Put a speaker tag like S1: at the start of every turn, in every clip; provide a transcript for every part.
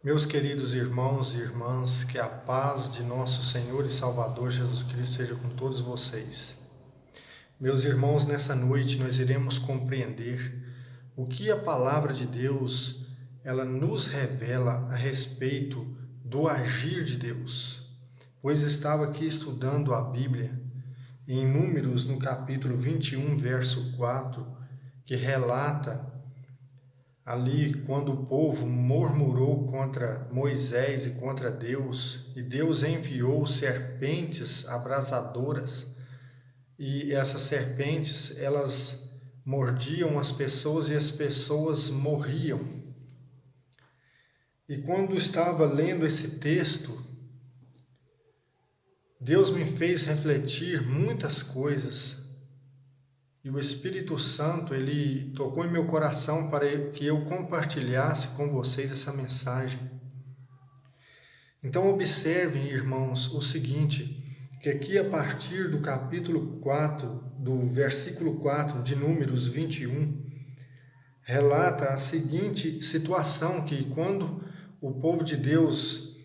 S1: Meus queridos irmãos e irmãs, que a paz de nosso Senhor e Salvador Jesus Cristo seja com todos vocês. Meus irmãos, nessa noite nós iremos compreender o que a palavra de Deus ela nos revela a respeito do agir de Deus. Pois estava aqui estudando a Bíblia em Números, no capítulo 21, verso 4, que relata ali, quando o povo murmurou contra Moisés e contra Deus, e Deus enviou serpentes abrasadoras, e essas serpentes, elas mordiam as pessoas e as pessoas morriam. E quando estava lendo esse texto, Deus me fez refletir muitas coisas. E o Espírito Santo, ele tocou em meu coração para que eu compartilhasse com vocês essa mensagem. Então observem, irmãos, o seguinte, que aqui a partir do capítulo 4, do versículo 4 de Números 21, relata a seguinte situação, que quando o povo de Deus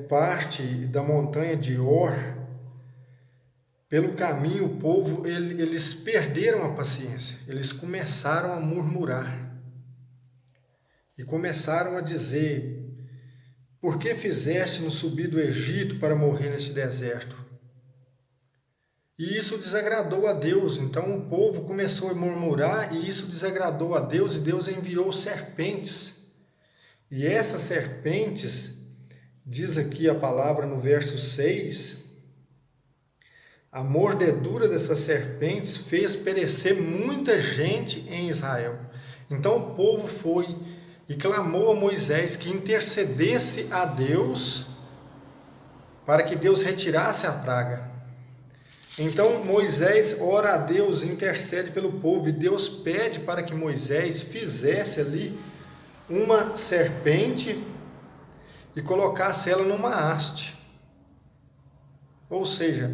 S1: parte da montanha de Or, pelo caminho, o povo, eles perderam a paciência, eles começaram a murmurar e começaram a dizer: por que fizeste-nos subir do Egito para morrer neste deserto? E isso desagradou a Deus, então o povo começou a murmurar e isso desagradou a Deus e Deus enviou serpentes. E essas serpentes, diz aqui a palavra no verso 6, a mordedura dessas serpentes fez perecer muita gente em Israel. Então o povo foi e clamou a Moisés que intercedesse a Deus para que Deus retirasse a praga. Então Moisés ora a Deus, intercede pelo povo, e Deus pede para que Moisés fizesse ali uma serpente e colocasse ela numa haste. Ou seja,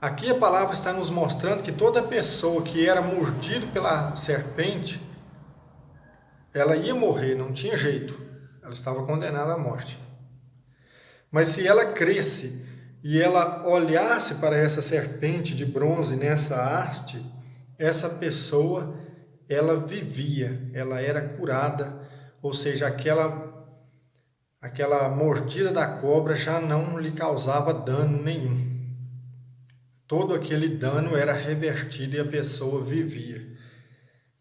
S1: aqui a palavra está nos mostrando que toda pessoa que era mordida pela serpente, ela ia morrer, não tinha jeito, ela estava condenada à morte. Mas se ela cresce e ela olhasse para essa serpente de bronze nessa haste, essa pessoa, ela vivia, ela era curada, ou seja, aquela mordida da cobra já não lhe causava dano nenhum. Todo aquele dano era revertido e a pessoa vivia.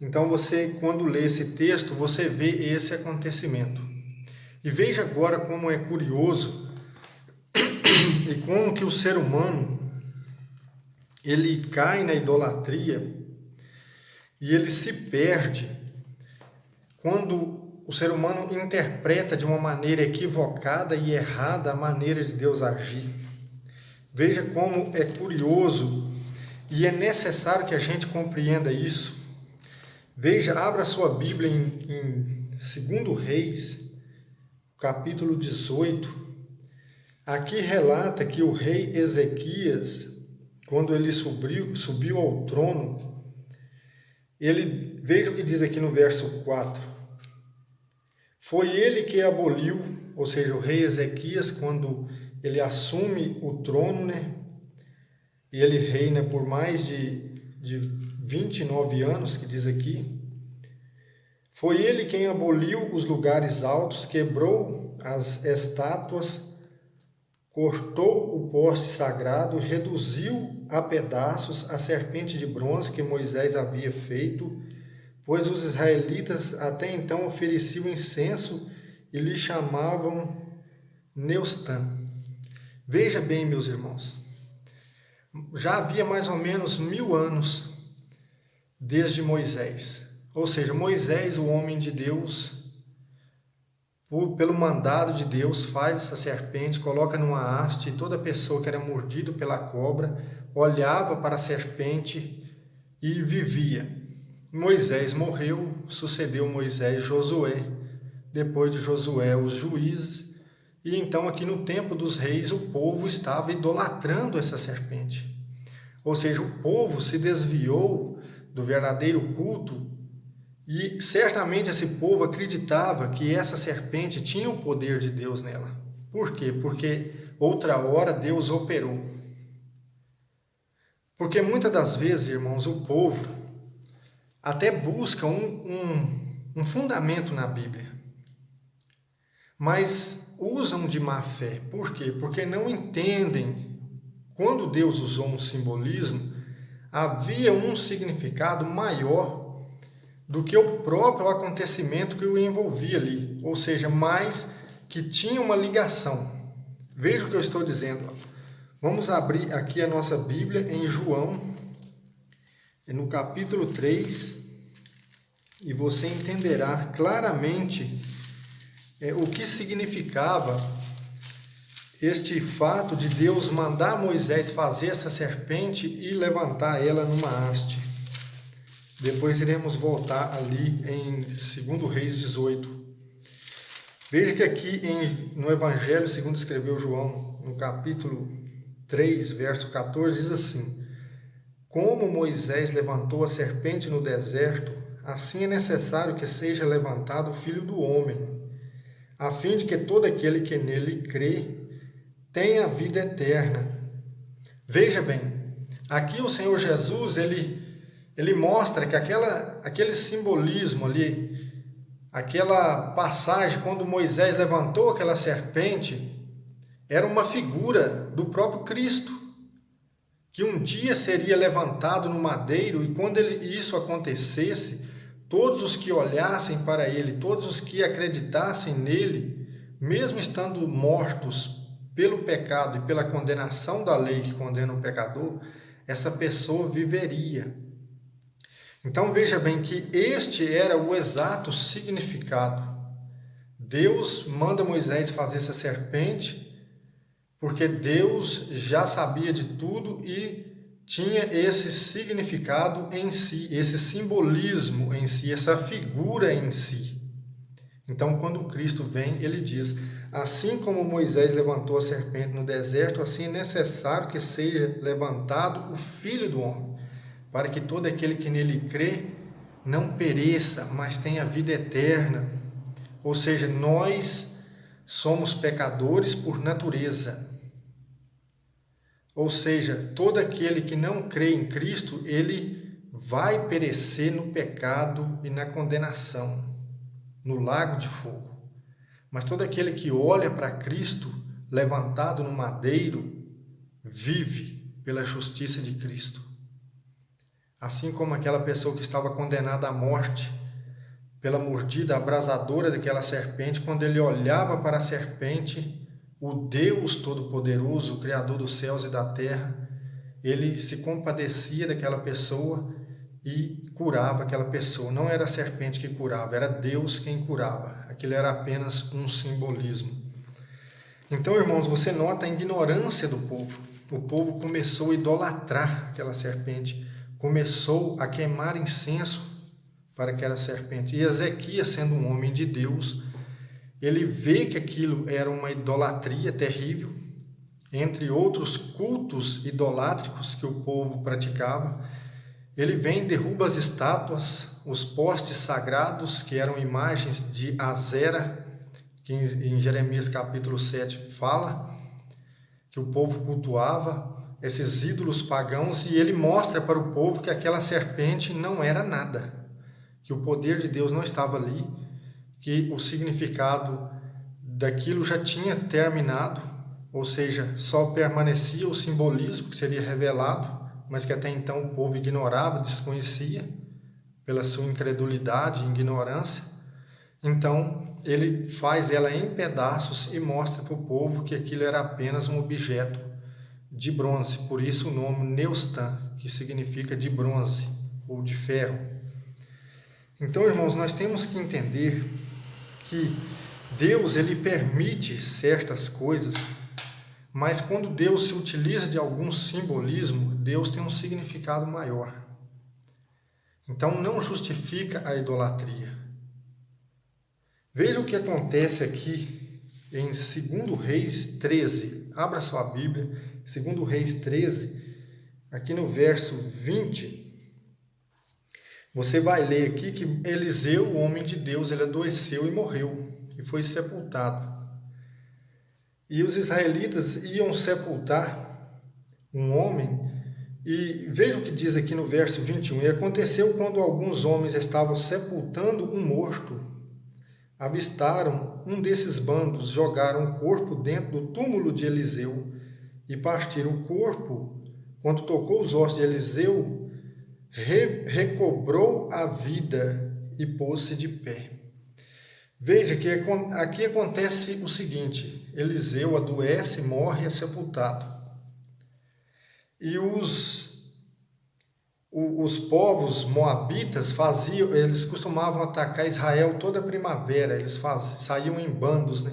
S1: Então você, quando lê esse texto, você vê esse acontecimento. E veja agora como é curioso e como que o ser humano, ele cai na idolatria e ele se perde quando o ser humano interpreta de uma maneira equivocada e errada a maneira de Deus agir. Veja como é curioso e é necessário que a gente compreenda isso. Veja, abra sua Bíblia em 2 Reis, capítulo 18. Aqui relata que o rei Ezequias, quando ele subiu ao trono, veja o que diz aqui no verso 4. Foi ele que aboliu, ou seja, o rei Ezequias, quando ele assume o trono, né? E ele reina por mais de 29 anos, que diz aqui. Foi ele quem aboliu os lugares altos, quebrou as estátuas, cortou o poste sagrado, reduziu a pedaços a serpente de bronze que Moisés havia feito, pois os israelitas até então ofereciam incenso e lhe chamavam Neustã. Veja bem, meus irmãos, já havia mais ou menos 1000 anos desde Moisés. Ou seja, Moisés, o homem de Deus, pelo mandado de Deus, faz essa serpente, coloca numa haste, e toda pessoa que era mordida pela cobra olhava para a serpente e vivia. Moisés morreu, sucedeu Moisés Josué, depois de Josué os juízes, e então aqui no tempo dos reis o povo estava idolatrando essa serpente. Ou seja, o povo se desviou do verdadeiro culto E certamente esse povo acreditava que essa serpente tinha o poder de Deus nela. Por quê? Porque outra hora Deus operou. Porque muitas das vezes, irmãos, o povo até busca um fundamento na Bíblia, mas usam de má fé. Por quê? Porque não entendem, quando Deus usou um simbolismo, havia um significado maior do que o próprio acontecimento que o envolvia ali, ou seja, mais que tinha uma ligação. Veja o que eu estou dizendo. Vamos abrir aqui a nossa Bíblia em João, no capítulo 3, e você entenderá claramente o que significava este fato de Deus mandar Moisés fazer essa serpente e levantar ela numa haste. Depois iremos voltar ali em 2 Reis 18. Veja que aqui no Evangelho, segundo escreveu João, no capítulo 3, verso 14, diz assim: Como Moisés levantou a serpente no deserto, assim é necessário que seja levantado o Filho do Homem, a fim de que todo aquele que nele crê tenha a vida eterna. Veja bem, aqui o Senhor Jesus, ele mostra que aquele simbolismo ali, aquela passagem, quando Moisés levantou aquela serpente, era uma figura do próprio Cristo, que um dia seria levantado no madeiro, e quando isso acontecesse, todos os que olhassem para ele, todos os que acreditassem nele, mesmo estando mortos pelo pecado e pela condenação da lei que condena o pecador, essa pessoa viveria. Então veja bem que este era o exato significado. Deus manda Moisés fazer essa serpente, porque Deus já sabia de tudo e tinha esse significado em si, esse simbolismo em si, essa figura em si. Então, quando Cristo vem, ele diz: assim como Moisés levantou a serpente no deserto, assim é necessário que seja levantado o Filho do Homem, para que todo aquele que nele crê não pereça, mas tenha vida eterna. Ou seja, nós somos pecadores por natureza. Ou seja, todo aquele que não crê em Cristo, ele vai perecer no pecado e na condenação, no lago de fogo. Mas todo aquele que olha para Cristo, levantado no madeiro, vive pela justiça de Cristo. Assim como aquela pessoa que estava condenada à morte, pela mordida abrasadora daquela serpente, quando ele olhava para a serpente, o Deus Todo-Poderoso, o Criador dos céus e da terra, ele se compadecia daquela pessoa e curava aquela pessoa. Não era a serpente que curava, era Deus quem curava. Aquilo era apenas um simbolismo. Então, irmãos, você nota a ignorância do povo. O povo começou a idolatrar aquela serpente, começou a queimar incenso para aquela serpente. E Ezequias, sendo um homem de Deus, ele vê que aquilo era uma idolatria terrível, entre outros cultos idolátricos que o povo praticava. Ele vem, derruba as estátuas, os postes sagrados, que eram imagens de Azera, que em Jeremias capítulo 7 fala que o povo cultuava esses ídolos pagãos, e ele mostra para o povo que aquela serpente não era nada, que o poder de Deus não estava ali, que o significado daquilo já tinha terminado, ou seja, só permanecia o simbolismo que seria revelado, mas que até então o povo ignorava, desconhecia, pela sua incredulidade e ignorância. Então, ele faz ela em pedaços e mostra para o povo que aquilo era apenas um objeto de bronze, por isso o nome Neustan, que significa de bronze ou de ferro. Então, irmãos, nós temos que entender que Deus, ele permite certas coisas, mas quando Deus se utiliza de algum simbolismo, Deus tem um significado maior. Então, não justifica a idolatria. Veja o que acontece aqui em 2 Reis 13. Abra sua Bíblia, 2 Reis 13, aqui no verso 20. você vai ler aqui que Eliseu, o homem de Deus, ele adoeceu e morreu, e foi sepultado. E os israelitas iam sepultar um homem, e veja o que diz aqui no verso 21. E aconteceu quando alguns homens estavam sepultando um morto, avistaram um desses bandos, jogaram o corpo dentro do túmulo de Eliseu e partiram o corpo. Quando tocou os ossos de Eliseu, recobrou a vida e pôs-se de pé. Veja que aqui acontece o seguinte: Eliseu adoece, morre e é sepultado. E os povos moabitas eles costumavam atacar Israel toda primavera, eles saíam em bandos, né?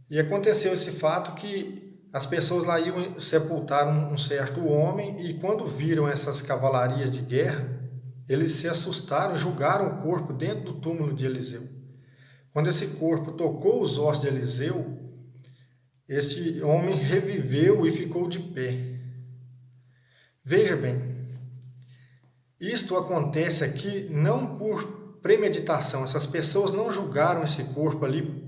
S1: E aconteceu esse fato que as pessoas lá iam sepultar um certo homem, e quando viram essas cavalarias de guerra, eles se assustaram, julgaram o corpo dentro do túmulo de Eliseu. Quando esse corpo tocou os ossos de Eliseu, este homem reviveu e ficou de pé. Veja bem, isto acontece aqui não por premeditação, essas pessoas não julgaram esse corpo ali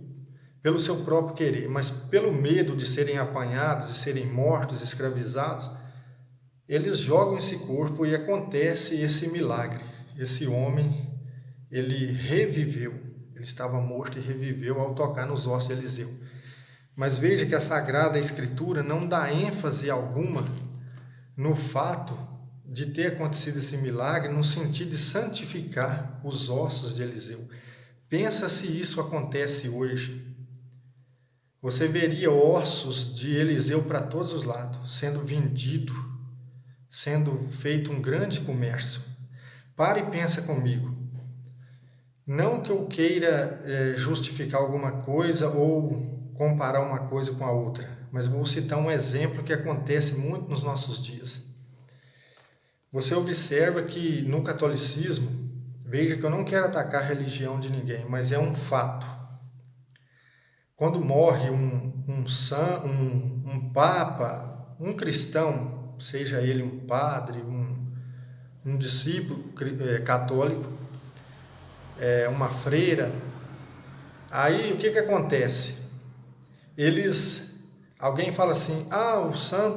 S1: pelo seu próprio querer, mas pelo medo de serem apanhados, de serem mortos, escravizados. Eles jogam esse corpo e acontece esse milagre. Esse homem, ele reviveu, ele estava morto e reviveu ao tocar nos ossos de Eliseu. Mas veja que a Sagrada Escritura não dá ênfase alguma no fato de ter acontecido esse milagre no sentido de santificar os ossos de Eliseu. Pensa se isso acontece hoje. Você veria ossos de Eliseu para todos os lados, sendo vendido, sendo feito um grande comércio. Pare e pensa comigo. Não que eu queira justificar alguma coisa ou comparar uma coisa com a outra, mas vou citar um exemplo que acontece muito nos nossos dias. Você observa que no catolicismo, veja que eu não quero atacar a religião de ninguém, mas é um fato. Quando morre um papa, um cristão, seja ele um padre, um discípulo católico, uma freira, aí o que acontece? Alguém fala assim: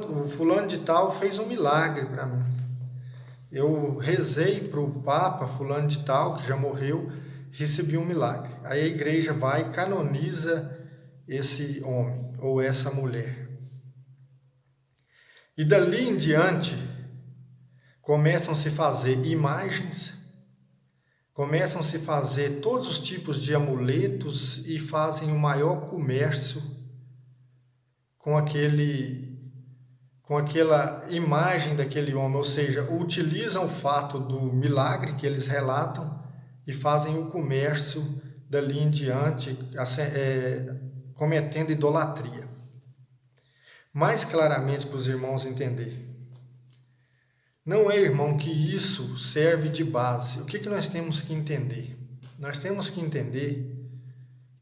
S1: o fulano de tal fez um milagre para mim. Eu rezei para o Papa fulano de tal, que já morreu, recebi um milagre. Aí a igreja vai e canoniza esse homem ou essa mulher. E dali em diante, começam a se fazer imagens, começam a se fazer todos os tipos de amuletos e fazem o maior comércio com aquela imagem daquele homem, ou seja, utilizam o fato do milagre que eles relatam e fazem o comércio dali em diante, cometendo idolatria. Mais claramente para os irmãos entenderem. Não é, irmão, que isso serve de base. O que nós temos que entender? Nós temos que entender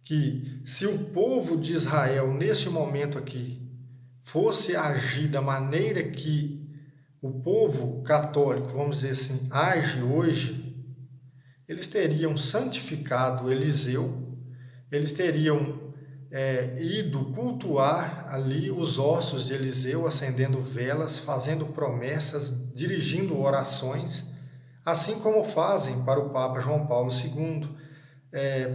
S1: que se o povo de Israel, neste momento aqui, fosse agir da maneira que o povo católico, vamos dizer assim, age hoje, eles teriam santificado Eliseu, eles teriam ido cultuar ali os ossos de Eliseu, acendendo velas, fazendo promessas, dirigindo orações, assim como fazem para o Papa João Paulo II,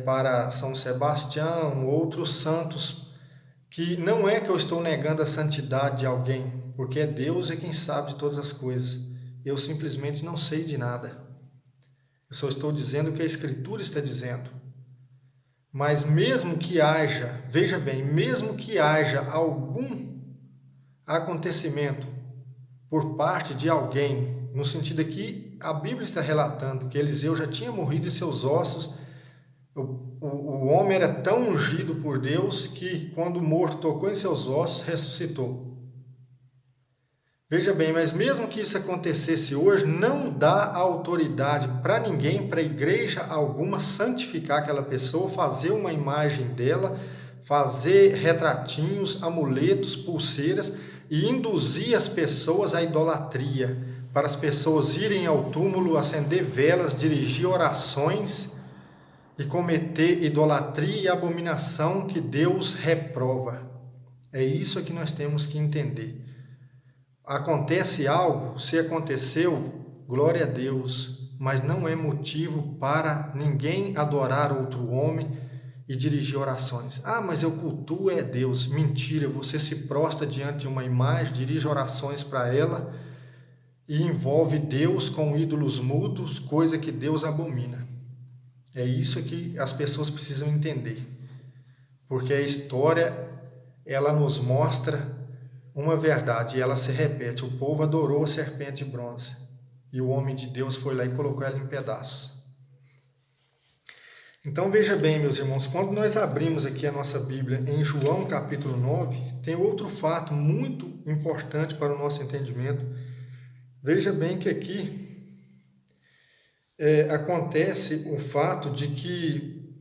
S1: para São Sebastião, outros santos, que não é que eu estou negando a santidade de alguém, porque é Deus quem sabe de todas as coisas. Eu simplesmente não sei de nada. Eu só estou dizendo o que a Escritura está dizendo. Mas mesmo que haja, veja bem, mesmo que haja algum acontecimento por parte de alguém, no sentido que a Bíblia está relatando que Eliseu já tinha morrido e seus ossos, o homem era tão ungido por Deus que quando o morto tocou em seus ossos, ressuscitou. Veja bem, mas mesmo que isso acontecesse hoje, não dá autoridade para ninguém, para igreja alguma, santificar aquela pessoa, fazer uma imagem dela, fazer retratinhos, amuletos, pulseiras e induzir as pessoas à idolatria, para as pessoas irem ao túmulo, acender velas, dirigir orações e cometer idolatria e abominação que Deus reprova. É isso que nós temos que entender. Acontece algo, se aconteceu, glória a Deus, mas não é motivo para ninguém adorar outro homem e dirigir orações. Ah, mas eu cultuo é Deus. Mentira, você se prostra diante de uma imagem, dirige orações para ela e envolve Deus com ídolos mudos, coisa que Deus abomina. É isso que as pessoas precisam entender, porque a história, ela nos mostra uma verdade e ela se repete. O povo adorou a serpente de bronze e o homem de Deus foi lá e colocou ela em pedaços. Então veja bem, meus irmãos, quando nós abrimos aqui a nossa Bíblia em João capítulo 9, tem outro fato muito importante para o nosso entendimento. Veja bem que aqui acontece o fato de que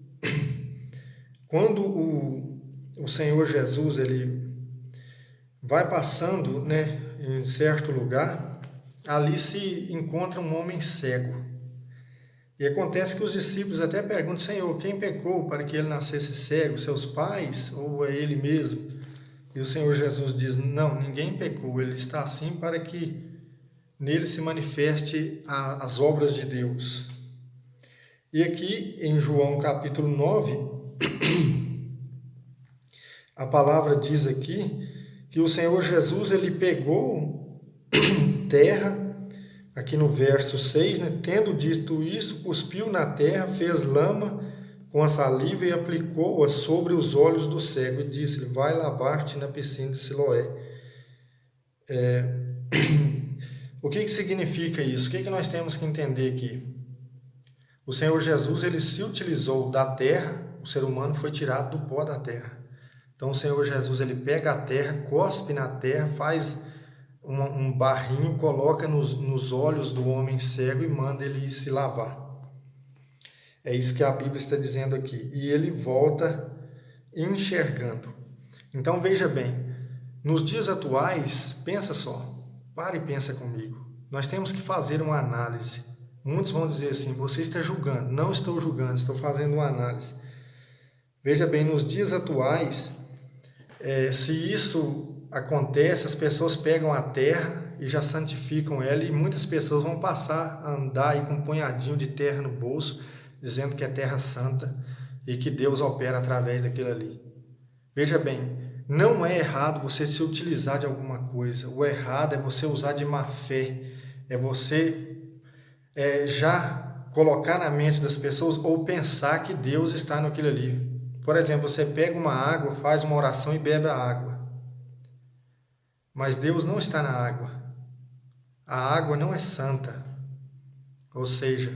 S1: quando o Senhor Jesus ele vai passando, né, em certo lugar, ali se encontra um homem cego. E acontece que os discípulos até perguntam: Senhor, quem pecou para que ele nascesse cego? Seus pais ou é ele mesmo? E o Senhor Jesus diz: não, ninguém pecou, ele está assim para que nele se manifeste as obras de Deus. E aqui em João capítulo 9, a palavra diz aqui que o Senhor Jesus ele pegou terra, aqui no verso 6, né? Tendo dito isso, cuspiu na terra, fez lama com a saliva e aplicou-a sobre os olhos do cego e disse: vai lavar-te na piscina de Siloé. O que significa isso? O que nós temos que entender aqui? O Senhor Jesus ele se utilizou da terra, o ser humano foi tirado do pó da terra. Então o Senhor Jesus ele pega a terra, cospe na terra, faz um barrinho, coloca nos olhos do homem cego e manda ele se lavar. É isso que a Bíblia está dizendo aqui. E ele volta enxergando. Então veja bem, nos dias atuais, pensa só, para e pensa comigo. Nós temos que fazer uma análise. Muitos vão dizer assim: você está julgando. Não estou julgando, estou fazendo uma análise. Veja bem, nos dias atuais, se isso acontece, as pessoas pegam a terra e já santificam ela, e muitas pessoas vão passar a andar aí com um punhadinho de terra no bolso, dizendo que é terra santa e que Deus opera através daquilo ali. Veja bem, não é errado você se utilizar de alguma coisa. O errado é você usar de má fé, é você já colocar na mente das pessoas ou pensar que Deus está naquilo ali. Por exemplo, você pega uma água, faz uma oração e bebe a água. Mas Deus não está na água. A água não é santa. Ou seja,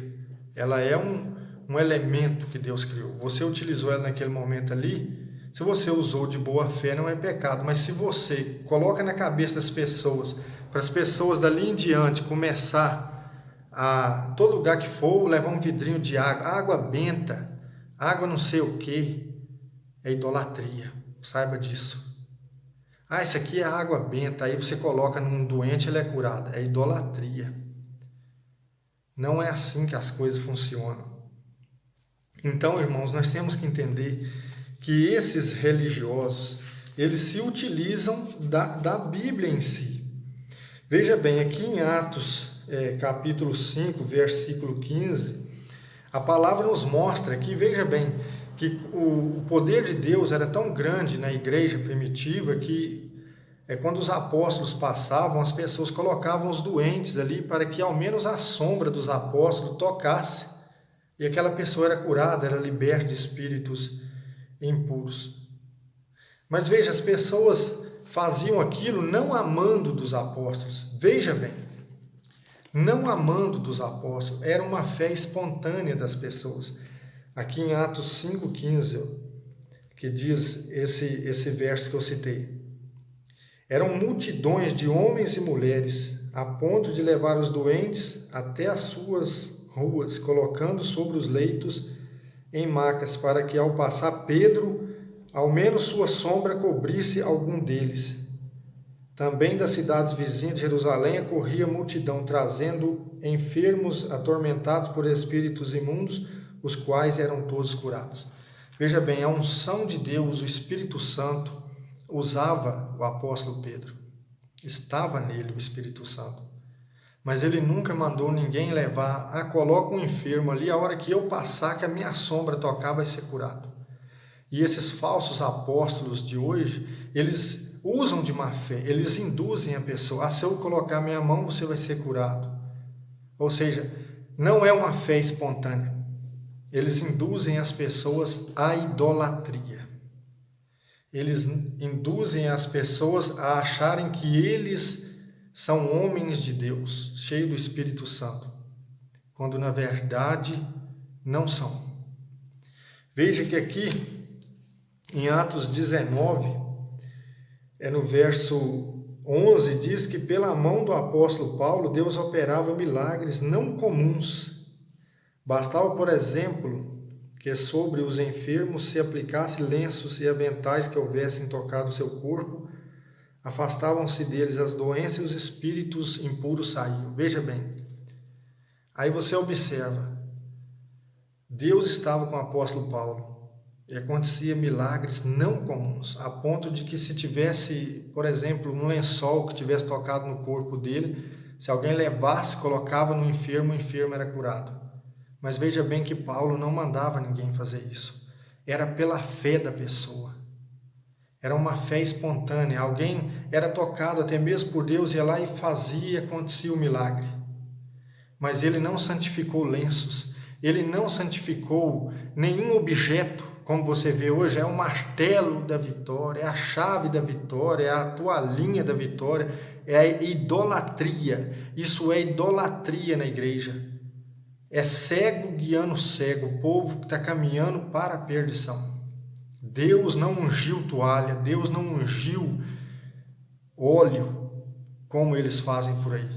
S1: ela é um elemento que Deus criou. Você utilizou ela naquele momento ali. Se você usou de boa fé, não é pecado. Mas se você coloca na cabeça das pessoas, para as pessoas dali em diante começar a, todo lugar que for, levar um vidrinho de água benta, água não sei o que, é idolatria. Saiba disso. Ah, isso aqui é água benta, aí você coloca num doente, ele é curado. É idolatria. Não é assim que as coisas funcionam. Então, irmãos, nós temos que entender que esses religiosos, eles se utilizam da Bíblia em si. Veja bem, aqui em Atos, capítulo 5, versículo 15, a palavra nos mostra que, veja bem, que o poder de Deus era tão grande na igreja primitiva que quando os apóstolos passavam, as pessoas colocavam os doentes ali para que ao menos a sombra dos apóstolos tocasse e aquela pessoa era curada, era liberta de espíritos impuros. Mas veja, as pessoas faziam aquilo não amando dos apóstolos. Veja bem, não amando dos apóstolos, era uma fé espontânea das pessoas. Aqui em Atos 5,15, que diz esse verso que eu citei. Eram multidões de homens e mulheres, a ponto de levar os doentes até as suas ruas, colocando sobre os leitos em macas, para que ao passar Pedro, ao menos sua sombra cobrisse algum deles. Também das cidades vizinhas de Jerusalém corria multidão, trazendo enfermos atormentados por espíritos imundos, os quais eram todos curados. Veja bem, a unção de Deus, o Espírito Santo, usava o apóstolo Pedro. Estava nele o Espírito Santo. Mas ele nunca mandou ninguém levar, coloca um enfermo ali, a hora que eu passar, que a minha sombra tocar, vai ser curado. E esses falsos apóstolos de hoje, eles usam de má fé, eles induzem a pessoa, se eu colocar minha mão, você vai ser curado. Ou seja, não é uma fé espontânea. Eles induzem as pessoas à idolatria. Eles induzem as pessoas a acharem que eles são homens de Deus, cheios do Espírito Santo, quando na verdade não são. Veja que aqui, em Atos 19, no verso 11, diz que pela mão do apóstolo Paulo, Deus operava milagres não comuns. Bastava, por exemplo, que sobre os enfermos se aplicasse lenços e aventais que houvessem tocado seu corpo, afastavam-se deles as doenças e os espíritos impuros saíam. Veja bem, aí você observa, Deus estava com o apóstolo Paulo e acontecia milagres não comuns, a ponto de que se tivesse, por exemplo, um lençol que tivesse tocado no corpo dele, se alguém levasse, colocava no enfermo, o enfermo era curado. Mas veja bem que Paulo não mandava ninguém fazer isso. Era pela fé da pessoa. Era uma fé espontânea. Alguém era tocado até mesmo por Deus, ia lá e fazia, acontecia o milagre. Mas ele não santificou lenços. Ele não santificou nenhum objeto, como você vê hoje, é o martelo da vitória, é a chave da vitória, é a toalhinha da vitória, é a idolatria. Isso é idolatria na igreja. É cego guiando cego, o povo que está caminhando para a perdição. Deus não ungiu toalha, Deus não ungiu óleo, como eles fazem por aí.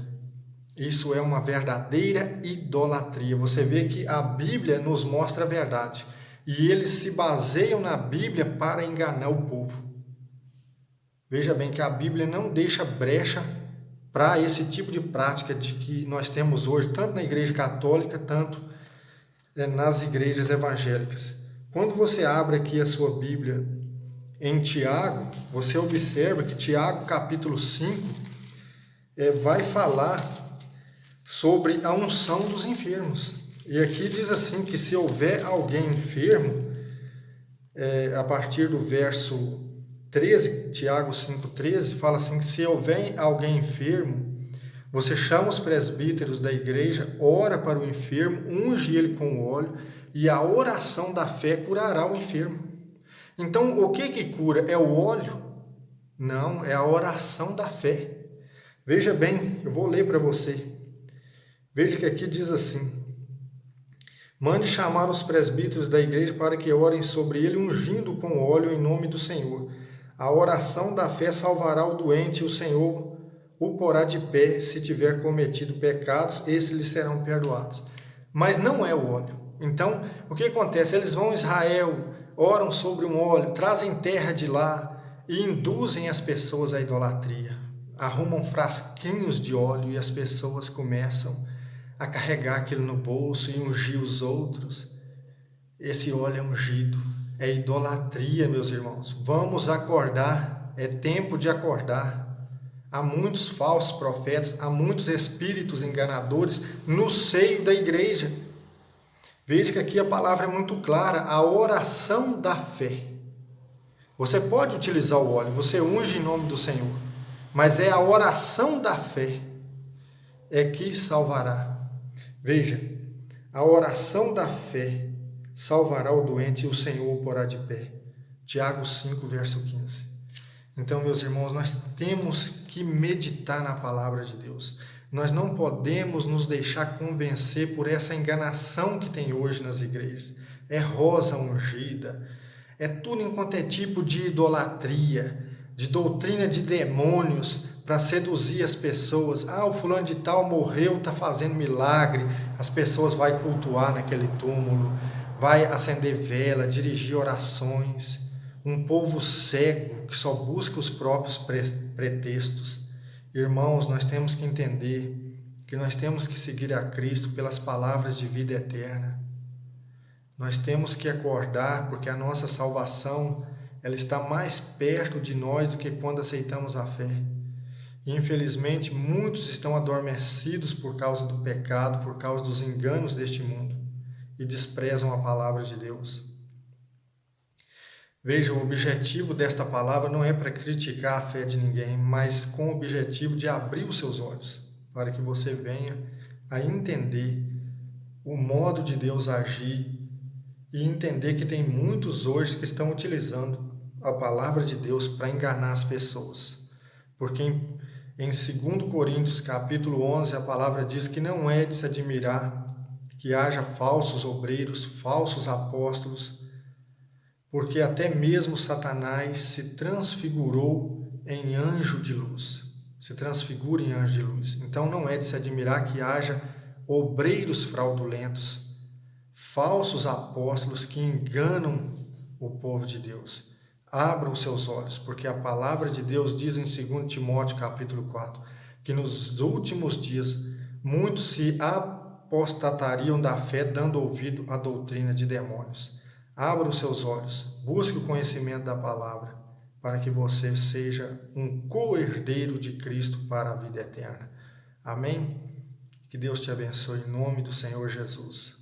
S1: Isso é uma verdadeira idolatria. Você vê que a Bíblia nos mostra a verdade. E eles se baseiam na Bíblia para enganar o povo. Veja bem que a Bíblia não deixa brecha para esse tipo de prática de que nós temos hoje, tanto na igreja católica, tanto nas igrejas evangélicas. Quando você abre aqui a sua Bíblia em Tiago, você observa que Tiago capítulo 5 vai falar sobre a unção dos enfermos. E aqui diz assim que se houver alguém enfermo, a partir do verso 13, Tiago 5,13, fala assim que se houver alguém enfermo, você chama os presbíteros da igreja, ora para o enfermo, unge ele com óleo, e a oração da fé curará o enfermo. Então, o que cura? É o óleo? Não, é a oração da fé. Veja bem, eu vou ler para você. Veja que aqui diz assim: mande chamar os presbíteros da igreja para que orem sobre ele, ungindo com óleo em nome do Senhor. A oração da fé salvará o doente, e o Senhor o porá de pé. Se tiver cometido pecados, esses lhe serão perdoados. Mas não é o óleo. Então, o que acontece? Eles vão a Israel, oram sobre um óleo, trazem terra de lá e induzem as pessoas à idolatria. Arrumam frasquinhos de óleo e as pessoas começam a carregar aquilo no bolso e ungir os outros. Esse óleo é ungido, é idolatria, meus irmãos. Vamos acordar, é tempo de acordar. Há muitos falsos profetas, há muitos espíritos enganadores no seio da igreja. Veja que aqui a palavra é muito clara, a oração da fé. Você pode utilizar o óleo, você unge em nome do Senhor, mas é a oração da fé que salvará. Veja, a oração da fé salvará o doente e o Senhor o porá de pé. Tiago 5, verso 15. Então, meus irmãos, nós temos que meditar na palavra de Deus. Nós não podemos nos deixar convencer por essa enganação que tem hoje nas igrejas. É rosa ungida, é tudo enquanto é tipo de idolatria, de doutrina de demônios para seduzir as pessoas. O fulano de tal morreu, está fazendo milagre, as pessoas vão cultuar naquele túmulo, vai acender vela, dirigir orações. um povo cego que só busca os próprios pretextos. Irmãos, nós temos que entender que nós temos que seguir a Cristo pelas palavras de vida eterna. Nós temos que acordar porque a nossa salvação, ela está mais perto de nós do que quando aceitamos a fé. E, infelizmente, muitos estão adormecidos por causa do pecado, por causa dos enganos deste mundo e desprezam a palavra de Deus. Veja, o objetivo desta palavra não é para criticar a fé de ninguém, mas com o objetivo de abrir os seus olhos, para que você venha a entender o modo de Deus agir e entender que tem muitos hoje que estão utilizando a palavra de Deus para enganar as pessoas. Porque em 2 Coríntios capítulo 11, a palavra diz que não é de se admirar que haja falsos obreiros, falsos apóstolos, porque até mesmo Satanás se transfigurou em anjo de luz. Se transfigura em anjo de luz. Então não é de se admirar que haja obreiros fraudulentos, falsos apóstolos que enganam o povo de Deus. Abram os seus olhos, porque a palavra de Deus diz em 2 Timóteo capítulo 4, que nos últimos dias muitos se apostatariam da fé, dando ouvido à doutrina de demônios. Abra os seus olhos, busque o conhecimento da palavra, para que você seja um co-herdeiro de Cristo para a vida eterna. Amém? Que Deus te abençoe em nome do Senhor Jesus.